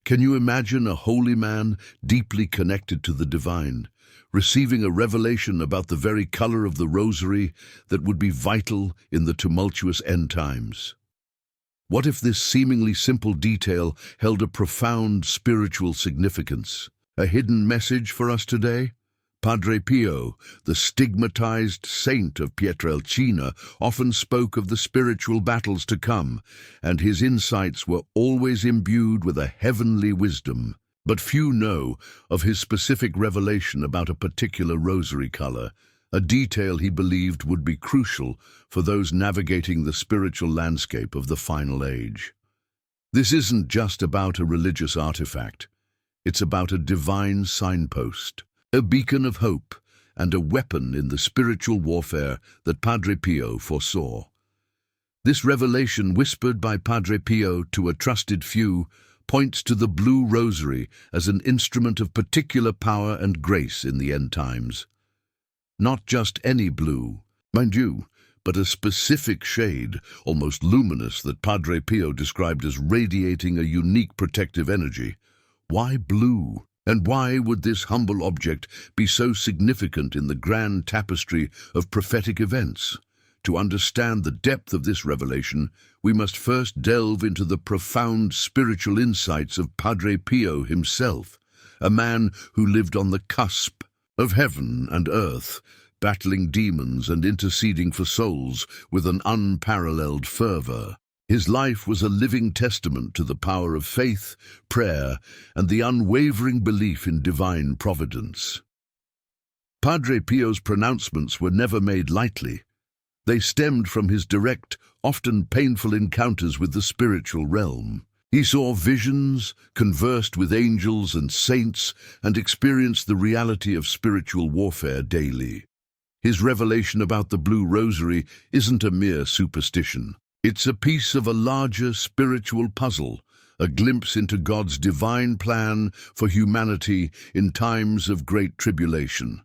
Can you imagine a holy man deeply connected to the divine, receiving a revelation about the very color of the rosary that would be vital in the tumultuous end times? What if this seemingly simple detail held a profound spiritual significance? A hidden message for us today? Padre Pio, the stigmatized saint of Pietrelcina, often spoke of the spiritual battles to come, and his insights were always imbued with a heavenly wisdom. But few know of his specific revelation about a particular rosary color, a detail he believed would be crucial for those navigating the spiritual landscape of the final age. This isn't just about a religious artifact. It's about a divine signpost, a beacon of hope, and a weapon in the spiritual warfare that Padre Pio foresaw. This revelation, whispered by Padre Pio to a trusted few, points to the blue rosary as an instrument of particular power and grace in the end times. Not just any blue, mind you, but a specific shade, almost luminous, that Padre Pio described as radiating a unique protective energy. Why blue? And why would this humble object be so significant in the grand tapestry of prophetic events? To understand the depth of this revelation, we must first delve into the profound spiritual insights of Padre Pio himself, a man who lived on the cusp of heaven and earth, battling demons and interceding for souls with an unparalleled fervor. His life was a living testament to the power of faith, prayer, and the unwavering belief in divine providence. Padre Pio's pronouncements were never made lightly. They stemmed from his direct, often painful encounters with the spiritual realm. He saw visions, conversed with angels and saints, and experienced the reality of spiritual warfare daily. His revelation about the blue rosary isn't a mere superstition. It's a piece of a larger spiritual puzzle, a glimpse into God's divine plan for humanity in times of great tribulation.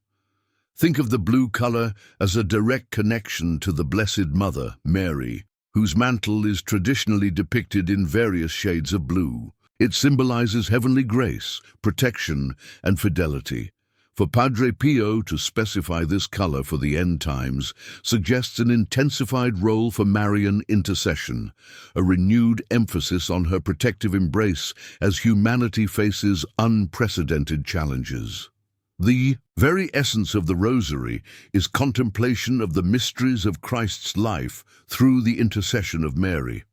Think of the blue color as a direct connection to the Blessed Mother, Mary, whose mantle is traditionally depicted in various shades of blue. It symbolizes heavenly grace, protection, and fidelity. For Padre Pio to specify this color for the end times suggests an intensified role for Marian intercession, a renewed emphasis on her protective embrace as humanity faces unprecedented challenges. The very essence of the Rosary is contemplation of the mysteries of Christ's life through the intercession of Mary.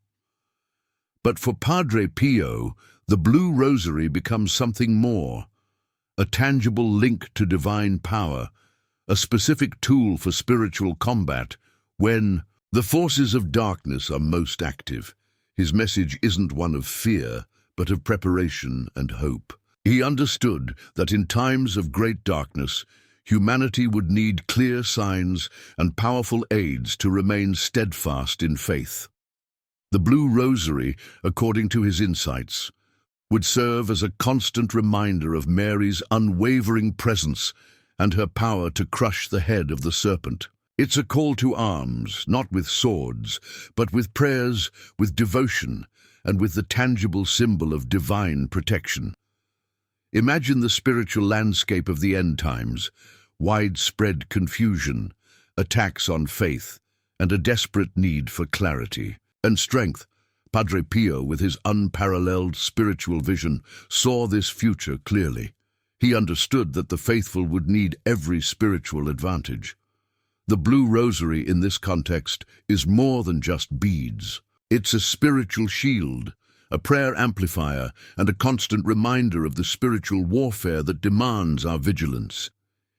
But for Padre Pio, the blue rosary becomes something more, a tangible link to divine power, a specific tool for spiritual combat when the forces of darkness are most active. His message isn't one of fear, but of preparation and hope. He understood that in times of great darkness, humanity would need clear signs and powerful aids to remain steadfast in faith. The blue rosary, according to his insights, would serve as a constant reminder of Mary's unwavering presence and her power to crush the head of the serpent. It's a call to arms, not with swords, but with prayers, with devotion, and with the tangible symbol of divine protection. Imagine the spiritual landscape of the end times, widespread confusion, attacks on faith, and a desperate need for clarity and strength. Padre Pio, with his unparalleled spiritual vision, saw this future clearly. He understood that the faithful would need every spiritual advantage. The blue rosary in this context is more than just beads. It's a spiritual shield, a prayer amplifier, and a constant reminder of the spiritual warfare that demands our vigilance.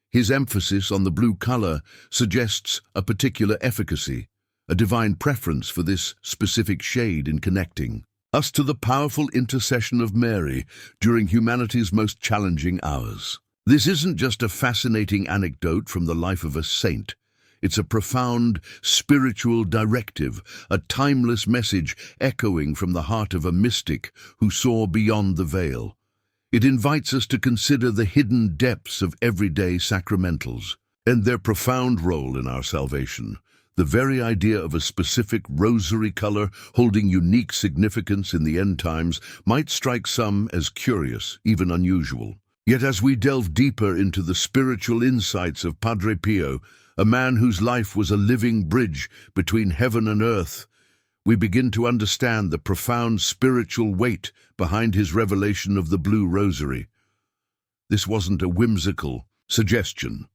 His emphasis on the blue color suggests a particular efficacy, a divine preference for this specific shade in connecting us to the powerful intercession of Mary during humanity's most challenging hours. This isn't just a fascinating anecdote from the life of a saint. It's a profound spiritual directive, a timeless message echoing from the heart of a mystic who saw beyond the veil. It invites us to consider the hidden depths of everyday sacramentals and their profound role in our salvation. The very idea of a specific rosary color holding unique significance in the end times might strike some as curious, even unusual. Yet as we delve deeper into the spiritual insights of Padre Pio, a man whose life was a living bridge between heaven and earth, we begin to understand the profound spiritual weight behind his revelation of the Blue Rosary. This wasn't a whimsical suggestion.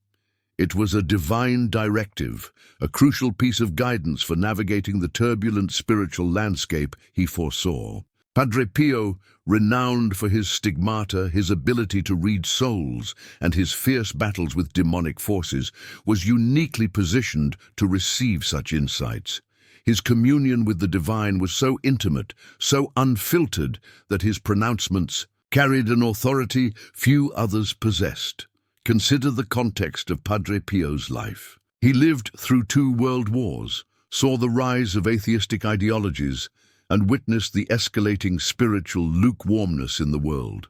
It was a divine directive, a crucial piece of guidance for navigating the turbulent spiritual landscape he foresaw. Padre Pio, renowned for his stigmata, his ability to read souls, and his fierce battles with demonic forces, was uniquely positioned to receive such insights. His communion with the divine was so intimate, so unfiltered, that his pronouncements carried an authority few others possessed. Consider the context of Padre Pio's life. He lived through 2 world wars, saw the rise of atheistic ideologies, and witnessed the escalating spiritual lukewarmness in the world.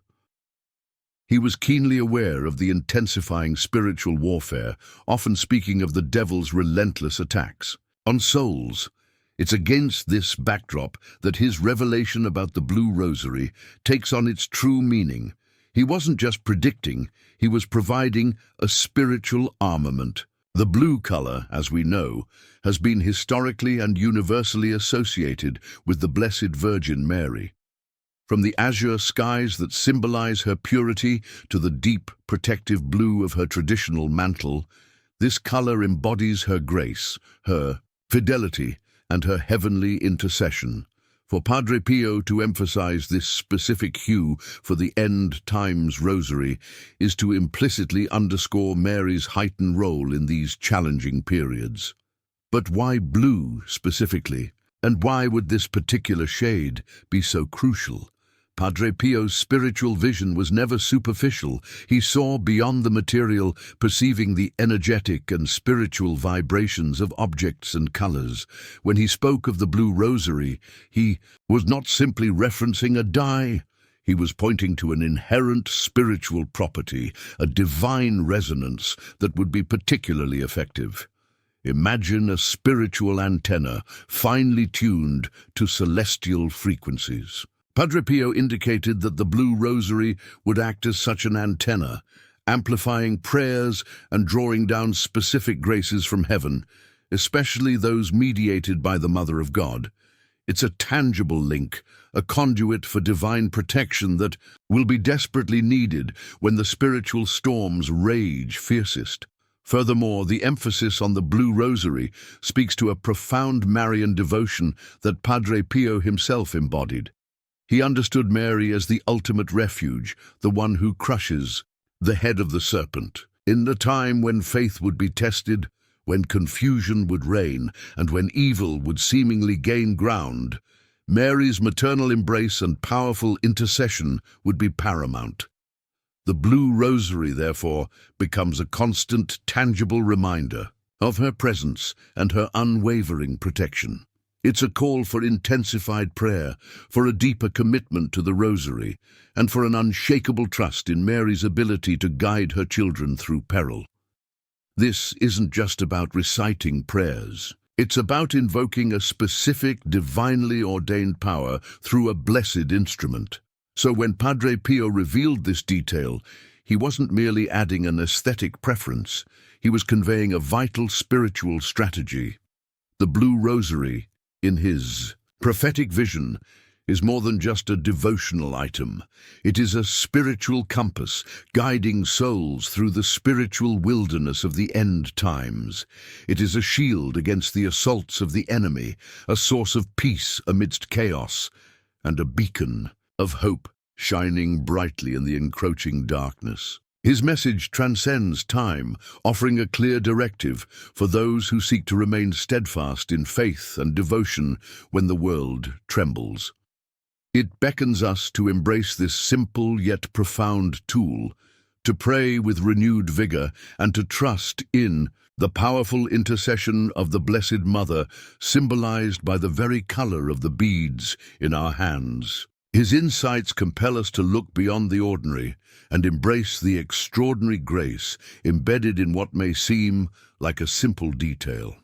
He was keenly aware of the intensifying spiritual warfare, often speaking of the devil's relentless attacks on souls. It's against this backdrop that his revelation about the Blue Rosary takes on its true meaning. He wasn't just predicting, he was providing a spiritual armament. The blue color, as we know, has been historically and universally associated with the Blessed Virgin Mary. From the azure skies that symbolize her purity to the deep, protective blue of her traditional mantle, this color embodies her grace, her fidelity, and her heavenly intercession. For Padre Pio to emphasize this specific hue for the end times rosary is to implicitly underscore Mary's heightened role in these challenging periods. But why blue specifically? And why would this particular shade be so crucial? Padre Pio's spiritual vision was never superficial. He saw beyond the material, perceiving the energetic and spiritual vibrations of objects and colors. When he spoke of the Blue Rosary, he was not simply referencing a dye. He was pointing to an inherent spiritual property, a divine resonance that would be particularly effective. Imagine a spiritual antenna, finely tuned to celestial frequencies. Padre Pio indicated that the Blue Rosary would act as such an antenna, amplifying prayers and drawing down specific graces from heaven, especially those mediated by the Mother of God. It's a tangible link, a conduit for divine protection that will be desperately needed when the spiritual storms rage fiercest. Furthermore, the emphasis on the Blue Rosary speaks to a profound Marian devotion that Padre Pio himself embodied. He understood Mary as the ultimate refuge, the one who crushes the head of the serpent. In the time when faith would be tested, when confusion would reign, and when evil would seemingly gain ground, Mary's maternal embrace and powerful intercession would be paramount. The Blue Rosary, therefore, becomes a constant, tangible reminder of her presence and her unwavering protection. It's a call for intensified prayer, for a deeper commitment to the Rosary, and for an unshakable trust in Mary's ability to guide her children through peril. This isn't just about reciting prayers. It's about invoking a specific, divinely ordained power through a blessed instrument. So when Padre Pio revealed this detail, he wasn't merely adding an aesthetic preference, he was conveying a vital spiritual strategy. The Blue Rosary, in his prophetic vision, is more than just a devotional item. It is a spiritual compass, guiding souls through the spiritual wilderness of the end times. It is a shield against the assaults of the enemy, a source of peace amidst chaos, and a beacon of hope shining brightly in the encroaching darkness. His message transcends time, offering a clear directive for those who seek to remain steadfast in faith and devotion when the world trembles. It beckons us to embrace this simple yet profound tool, to pray with renewed vigor and to trust in the powerful intercession of the Blessed Mother, symbolized by the very color of the beads in our hands. His insights compel us to look beyond the ordinary and embrace the extraordinary grace embedded in what may seem like a simple detail.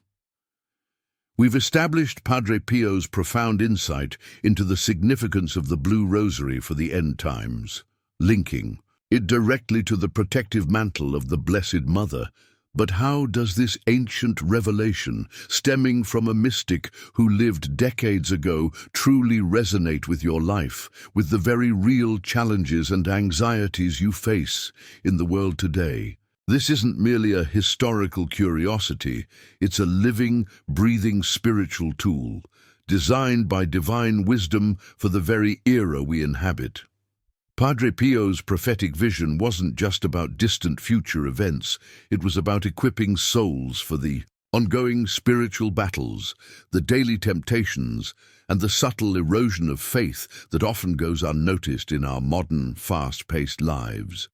We've established Padre Pio's profound insight into the significance of the Blue Rosary for the end times, linking it directly to the protective mantle of the Blessed Mother. But how does this ancient revelation, stemming from a mystic who lived decades ago, truly resonate with your life, with the very real challenges and anxieties you face in the world today? This isn't merely a historical curiosity, it's a living, breathing spiritual tool, designed by divine wisdom for the very era we inhabit. Padre Pio's prophetic vision wasn't just about distant future events, it was about equipping souls for the ongoing spiritual battles, the daily temptations, and the subtle erosion of faith that often goes unnoticed in our modern, fast-paced lives.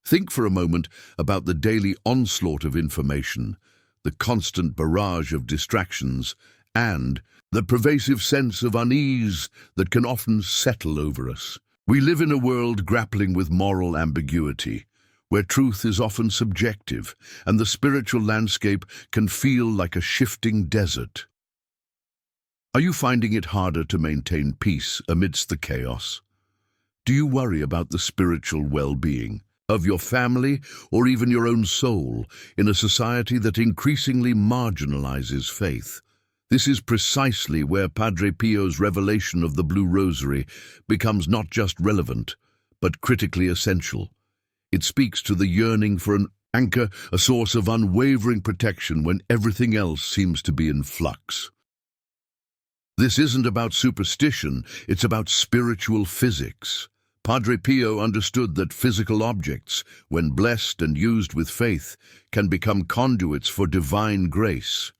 Think for a moment about the daily onslaught of information, the constant barrage of distractions, and the pervasive sense of unease that can often settle over us. We live in a world grappling with moral ambiguity, where truth is often subjective, and the spiritual landscape can feel like a shifting desert. Are you finding it harder to maintain peace amidst the chaos? Do you worry about the spiritual well-being of your family or even your own soul in a society that increasingly marginalizes faith? This is precisely where Padre Pio's revelation of the Blue Rosary becomes not just relevant, but critically essential. It speaks to the yearning for an anchor, a source of unwavering protection when everything else seems to be in flux. This isn't about superstition, it's about spiritual physics. Padre Pio understood that physical objects, when blessed and used with faith, can become conduits for divine grace.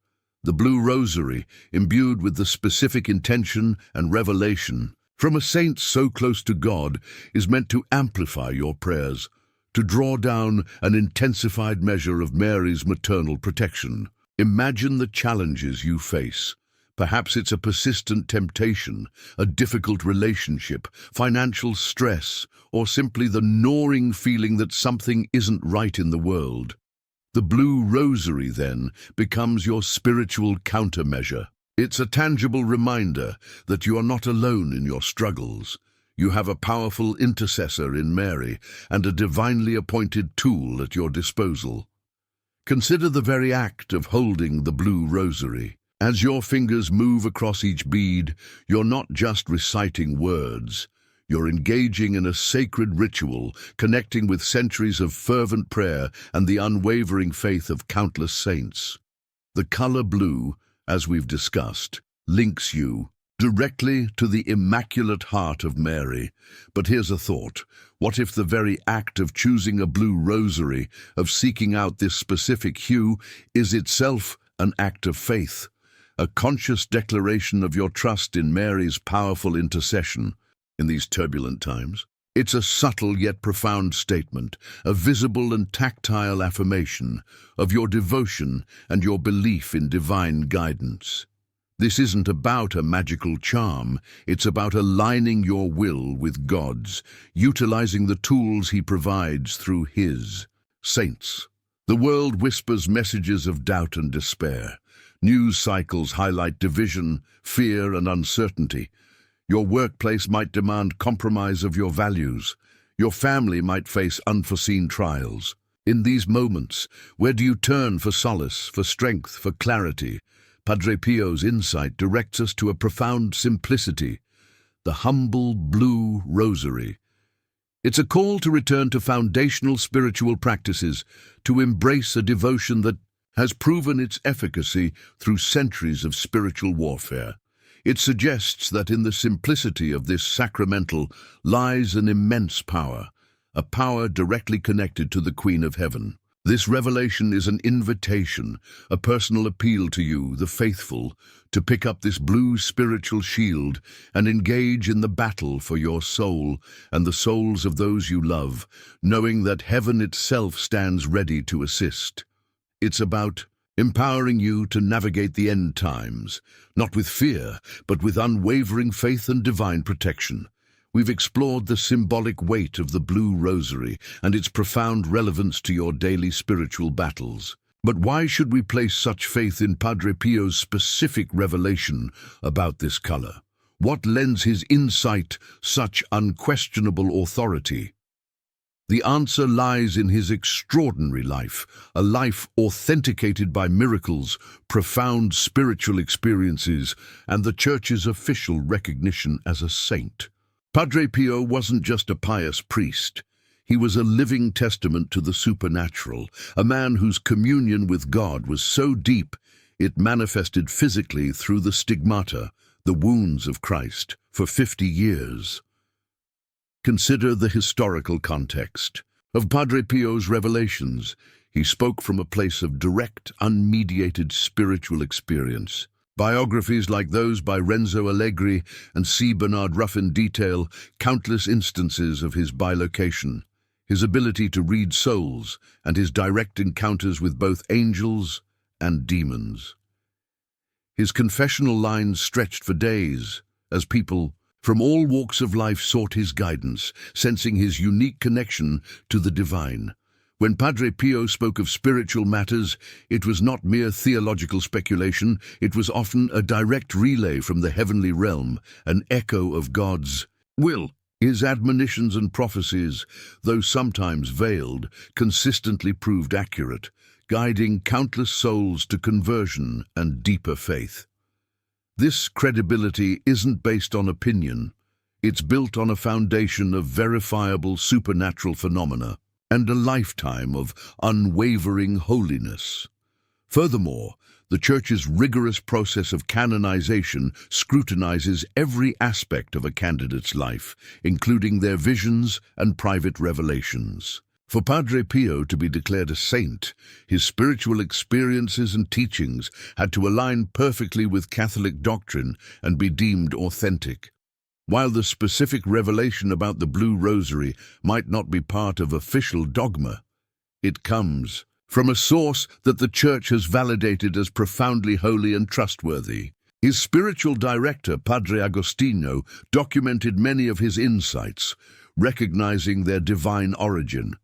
The Blue Rosary, imbued with the specific intention and revelation from a saint so close to God, is meant to amplify your prayers, to draw down an intensified measure of Mary's maternal protection. Imagine the challenges you face. Perhaps it's a persistent temptation, a difficult relationship, financial stress, or simply the gnawing feeling that something isn't right in the world. The Blue Rosary, then, becomes your spiritual countermeasure. It's a tangible reminder that you are not alone in your struggles. You have a powerful intercessor in Mary and a divinely appointed tool at your disposal. Consider the very act of holding the Blue Rosary. As your fingers move across each bead, you're not just reciting words. You're engaging in a sacred ritual, connecting with centuries of fervent prayer and the unwavering faith of countless saints. The color blue, as we've discussed, links you directly to the Immaculate Heart of Mary. But here's a thought. What if the very act of choosing a blue rosary, of seeking out this specific hue, is itself an act of faith, a conscious declaration of your trust in Mary's powerful intercession? In these turbulent times, it's a subtle yet profound statement, a visible and tactile affirmation of your devotion and your belief in divine guidance. This isn't about a magical charm, it's about aligning your will with God's, utilizing the tools He provides through His saints. The world whispers messages of doubt and despair. News cycles highlight division, fear, and uncertainty. Your workplace might demand compromise of your values. Your family might face unforeseen trials. In these moments, where do you turn for solace, for strength, for clarity? Padre Pio's insight directs us to a profound simplicity, the humble Blue Rosary. It's a call to return to foundational spiritual practices, to embrace a devotion that has proven its efficacy through centuries of spiritual warfare. It suggests that in the simplicity of this sacramental lies an immense power, a power directly connected to the Queen of Heaven. This revelation is an invitation, a personal appeal to you, the faithful, to pick up this blue spiritual shield and engage in the battle for your soul and the souls of those you love, knowing that heaven itself stands ready to assist. It's about empowering you to navigate the end times, not with fear, but with unwavering faith and divine protection. We've explored the symbolic weight of the Blue Rosary and its profound relevance to your daily spiritual battles. But why should we place such faith in Padre Pio's specific revelation about this color? What lends his insight such unquestionable authority? The answer lies in his extraordinary life, a life authenticated by miracles, profound spiritual experiences, and the Church's official recognition as a saint. Padre Pio wasn't just a pious priest. He was a living testament to the supernatural, a man whose communion with God was so deep it manifested physically through the stigmata, the wounds of Christ, for 50 years. Consider the historical context of Padre Pio's revelations. He spoke from a place of direct, unmediated spiritual experience. Biographies like those by Renzo Allegri and C. Bernard Ruffin detail countless instances of his bilocation, his ability to read souls, and his direct encounters with both angels and demons. His confessional lines stretched for days as people from all walks of life sought his guidance, sensing his unique connection to the divine. When Padre Pio spoke of spiritual matters, it was not mere theological speculation, it was often a direct relay from the heavenly realm, an echo of God's will. His admonitions and prophecies, though sometimes veiled, consistently proved accurate, guiding countless souls to conversion and deeper faith. This credibility isn't based on opinion. It's built on a foundation of verifiable supernatural phenomena and a lifetime of unwavering holiness. Furthermore, the Church's rigorous process of canonization scrutinizes every aspect of a candidate's life, including their visions and private revelations. For Padre Pio to be declared a saint, his spiritual experiences and teachings had to align perfectly with Catholic doctrine and be deemed authentic. While the specific revelation about the Blue Rosary might not be part of official dogma, it comes from a source that the Church has validated as profoundly holy and trustworthy. His spiritual director, Padre Agostino, documented many of his insights, recognizing their divine origin.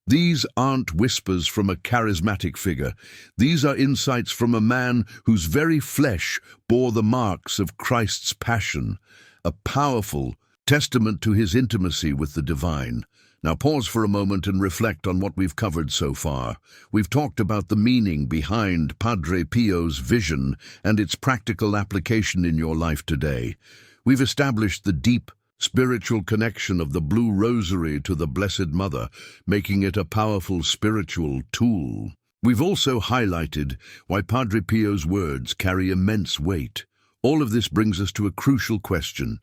These aren't whispers from a charismatic figure. These are insights from a man whose very flesh bore the marks of Christ's passion, a powerful testament to his intimacy with the divine. Now pause for a moment and reflect on what we've covered so far. We've talked about the meaning behind Padre Pio's vision and its practical application in your life today. We've established the deep spiritual connection of the Blue Rosary to the Blessed Mother, making it a powerful spiritual tool. We've also highlighted why Padre Pio's words carry immense weight. All of this brings us to a crucial question.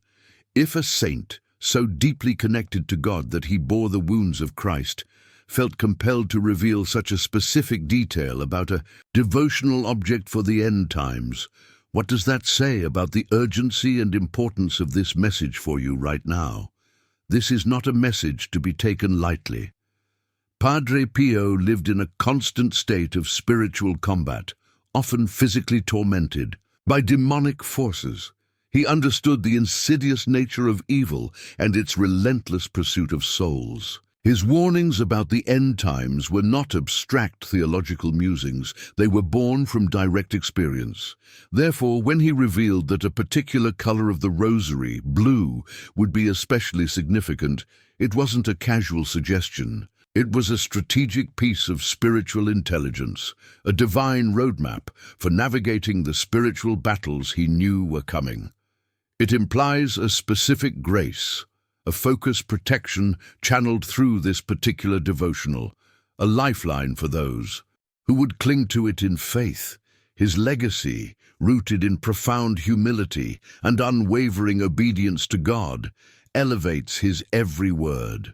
If a saint, so deeply connected to God that he bore the wounds of Christ, felt compelled to reveal such a specific detail about a devotional object for the end times, what does that say about the urgency and importance of this message for you right now? This is not a message to be taken lightly. Padre Pio lived in a constant state of spiritual combat, often physically tormented by demonic forces. He understood the insidious nature of evil and its relentless pursuit of souls. His warnings about the end times were not abstract theological musings, they were born from direct experience. Therefore, when he revealed that a particular color of the rosary, blue, would be especially significant, it wasn't a casual suggestion. It was a strategic piece of spiritual intelligence, a divine roadmap for navigating the spiritual battles he knew were coming. It implies a specific grace, a focused protection channeled through this particular devotional, a lifeline for those who would cling to it in faith. His legacy, rooted in profound humility and unwavering obedience to God, elevates his every word.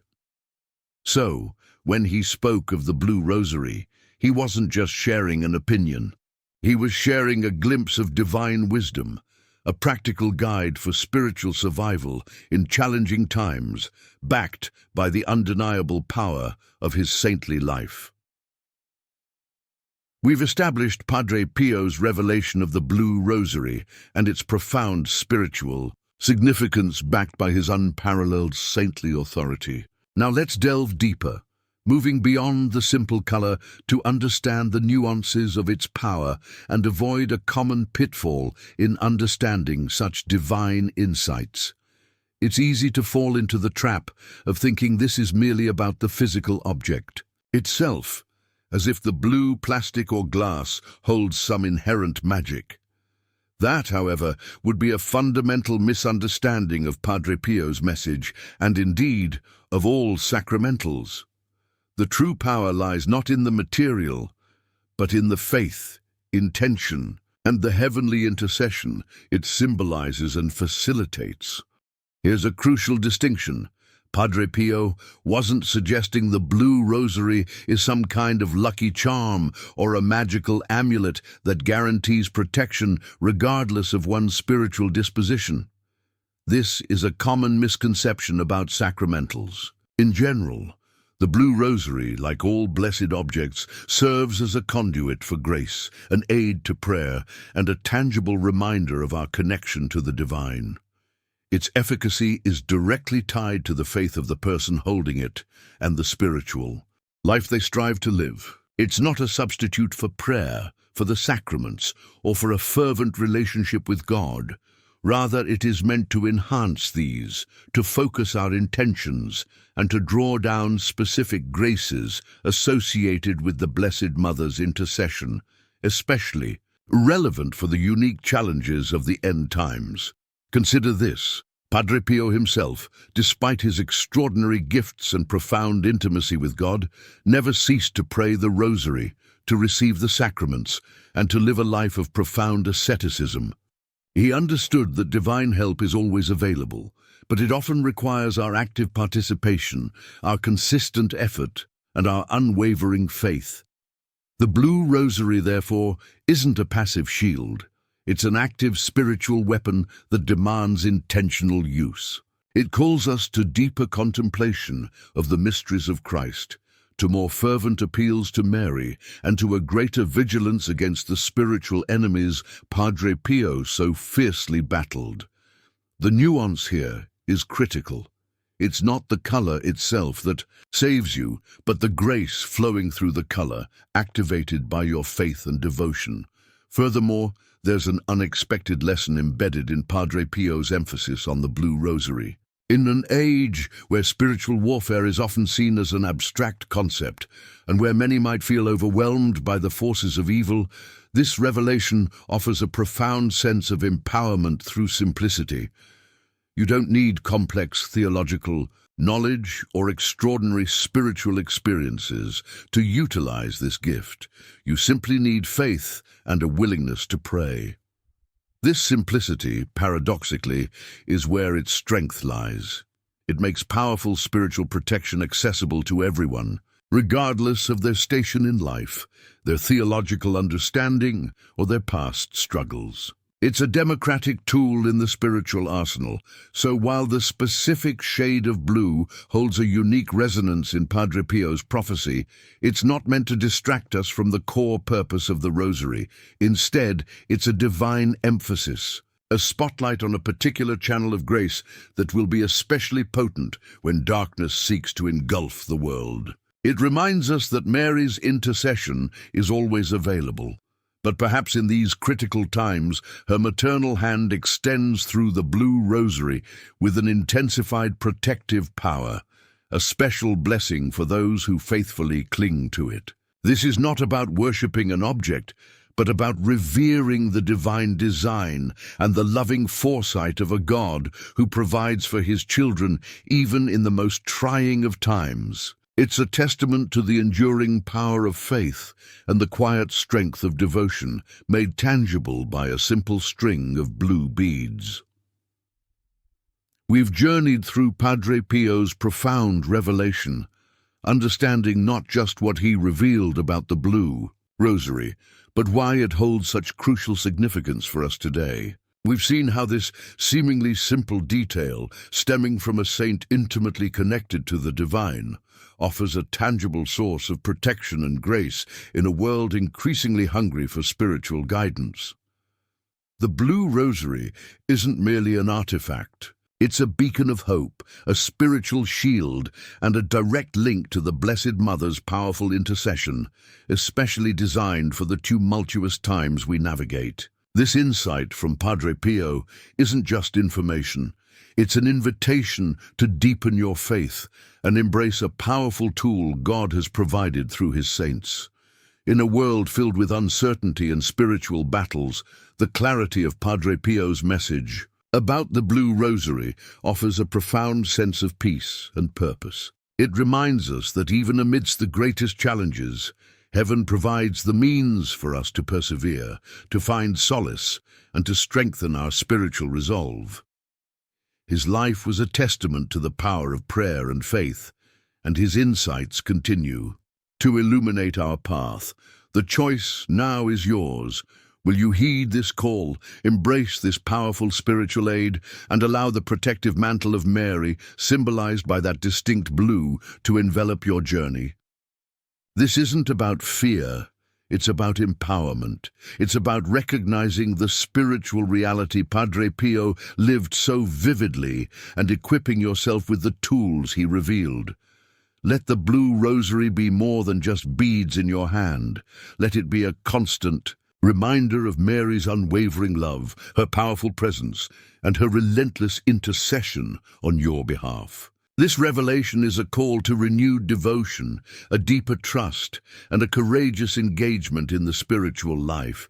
So, when he spoke of the Blue Rosary, he wasn't just sharing an opinion. He was sharing a glimpse of divine wisdom, a practical guide for spiritual survival in challenging times, backed by the undeniable power of his saintly life. We've established Padre Pio's revelation of the Blue Rosary and its profound spiritual significance backed by his unparalleled saintly authority. Now let's delve deeper, moving beyond the simple color to understand the nuances of its power and avoid a common pitfall in understanding such divine insights. It's easy to fall into the trap of thinking this is merely about the physical object itself, as if the blue, plastic or glass holds some inherent magic. That, however, would be a fundamental misunderstanding of Padre Pio's message, and indeed, of all sacramentals. The true power lies not in the material, but in the faith, intention, and the heavenly intercession it symbolizes and facilitates. Here's a crucial distinction. Padre Pio wasn't suggesting the blue rosary is some kind of lucky charm or a magical amulet that guarantees protection regardless of one's spiritual disposition. This is a common misconception about sacramentals. In general, the blue rosary, like all blessed objects, serves as a conduit for grace, an aid to prayer, and a tangible reminder of our connection to the divine. Its efficacy is directly tied to the faith of the person holding it and the spiritual life they strive to live. It's not a substitute for prayer, for the sacraments, or for a fervent relationship with God. Rather, it is meant to enhance these, to focus our intentions, and to draw down specific graces associated with the Blessed Mother's intercession, especially relevant for the unique challenges of the end times. Consider this. Padre Pio himself, despite his extraordinary gifts and profound intimacy with God, never ceased to pray the rosary, to receive the sacraments, and to live a life of profound asceticism. He understood that divine help is always available, but it often requires our active participation, our consistent effort, and our unwavering faith. The blue rosary, therefore, isn't a passive shield. It's an active spiritual weapon that demands intentional use. It calls us to deeper contemplation of the mysteries of Christ, to more fervent appeals to Mary, and to a greater vigilance against the spiritual enemies Padre Pio so fiercely battled. The nuance here is critical. It's not the color itself that saves you, but the grace flowing through the color, activated by your faith and devotion. Furthermore, there's an unexpected lesson embedded in Padre Pio's emphasis on the blue rosary. In an age where spiritual warfare is often seen as an abstract concept, and where many might feel overwhelmed by the forces of evil, this revelation offers a profound sense of empowerment through simplicity. You don't need complex theological knowledge or extraordinary spiritual experiences to utilize this gift. You simply need faith and a willingness to pray. This simplicity, paradoxically, is where its strength lies. It makes powerful spiritual protection accessible to everyone, regardless of their station in life, their theological understanding, or their past struggles. It's a democratic tool in the spiritual arsenal, so while the specific shade of blue holds a unique resonance in Padre Pio's prophecy, it's not meant to distract us from the core purpose of the rosary. Instead, it's a divine emphasis, a spotlight on a particular channel of grace that will be especially potent when darkness seeks to engulf the world. It reminds us that Mary's intercession is always available. But perhaps in these critical times, her maternal hand extends through the blue rosary with an intensified protective power, a special blessing for those who faithfully cling to it. This is not about worshipping an object, but about revering the divine design and the loving foresight of a God who provides for his children even in the most trying of times. It's a testament to the enduring power of faith and the quiet strength of devotion, made tangible by a simple string of blue beads. We've journeyed through Padre Pio's profound revelation, understanding not just what he revealed about the blue rosary, but why it holds such crucial significance for us today. We've seen how this seemingly simple detail, stemming from a saint intimately connected to the divine, offers a tangible source of protection and grace in a world increasingly hungry for spiritual guidance. The blue rosary isn't merely an artifact. It's a beacon of hope, a spiritual shield, and a direct link to the Blessed Mother's powerful intercession, especially designed for the tumultuous times we navigate. This insight from Padre Pio isn't just information. It's an invitation to deepen your faith and embrace a powerful tool God has provided through his saints. In a world filled with uncertainty and spiritual battles, the clarity of Padre Pio's message about the Blue Rosary offers a profound sense of peace and purpose. It reminds us that even amidst the greatest challenges, heaven provides the means for us to persevere, to find solace, and to strengthen our spiritual resolve. His life was a testament to the power of prayer and faith, and his insights continue to illuminate our path. The choice now is yours. Will you heed this call, embrace this powerful spiritual aid, and allow the protective mantle of Mary, symbolized by that distinct blue, to envelop your journey? This isn't about fear, it's about empowerment. It's about recognizing the spiritual reality Padre Pio lived so vividly and equipping yourself with the tools he revealed. Let the Blue Rosary be more than just beads in your hand. Let it be a constant reminder of Mary's unwavering love, her powerful presence, and her relentless intercession on your behalf. This revelation is a call to renewed devotion, a deeper trust, and a courageous engagement in the spiritual life.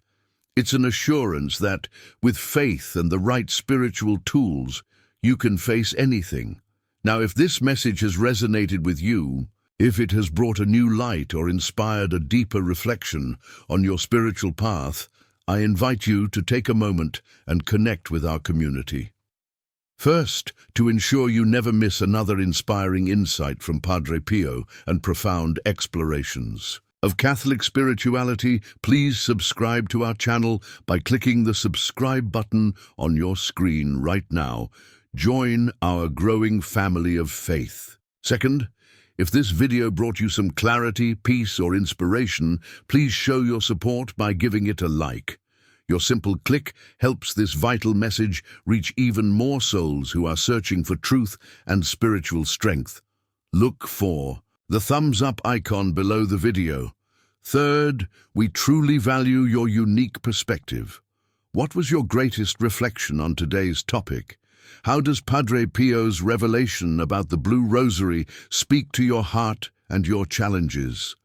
It's an assurance that, with faith and the right spiritual tools, you can face anything. Now, if this message has resonated with you, if it has brought a new light or inspired a deeper reflection on your spiritual path, I invite you to take a moment and connect with our community. First, to ensure you never miss another inspiring insight from Padre Pio and profound explorations of Catholic spirituality, please subscribe to our channel by clicking the subscribe button on your screen right now. Join our growing family of faith. Second, if this video brought you some clarity, peace, or inspiration, please show your support by giving it a like. Your simple click helps this vital message reach even more souls who are searching for truth and spiritual strength. Look for the thumbs up icon below the video. Third, we truly value your unique perspective. What was your greatest reflection on today's topic? How does Padre Pio's revelation about the Blue Rosary speak to your heart and your challenges?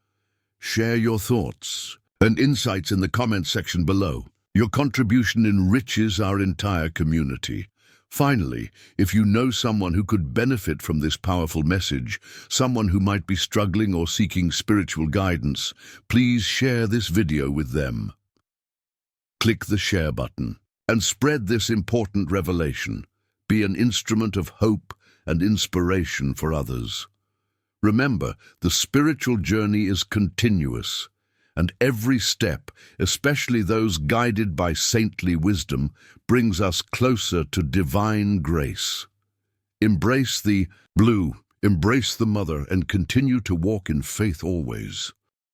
Share your thoughts and insights in the comment section below. Your contribution enriches our entire community. Finally, if you know someone who could benefit from this powerful message, someone who might be struggling or seeking spiritual guidance, please share this video with them. Click the share button and spread this important revelation. Be an instrument of hope and inspiration for others. Remember, the spiritual journey is continuous, and every step, especially those guided by saintly wisdom, brings us closer to divine grace. Embrace the blue, embrace the Mother, and continue to walk in faith always.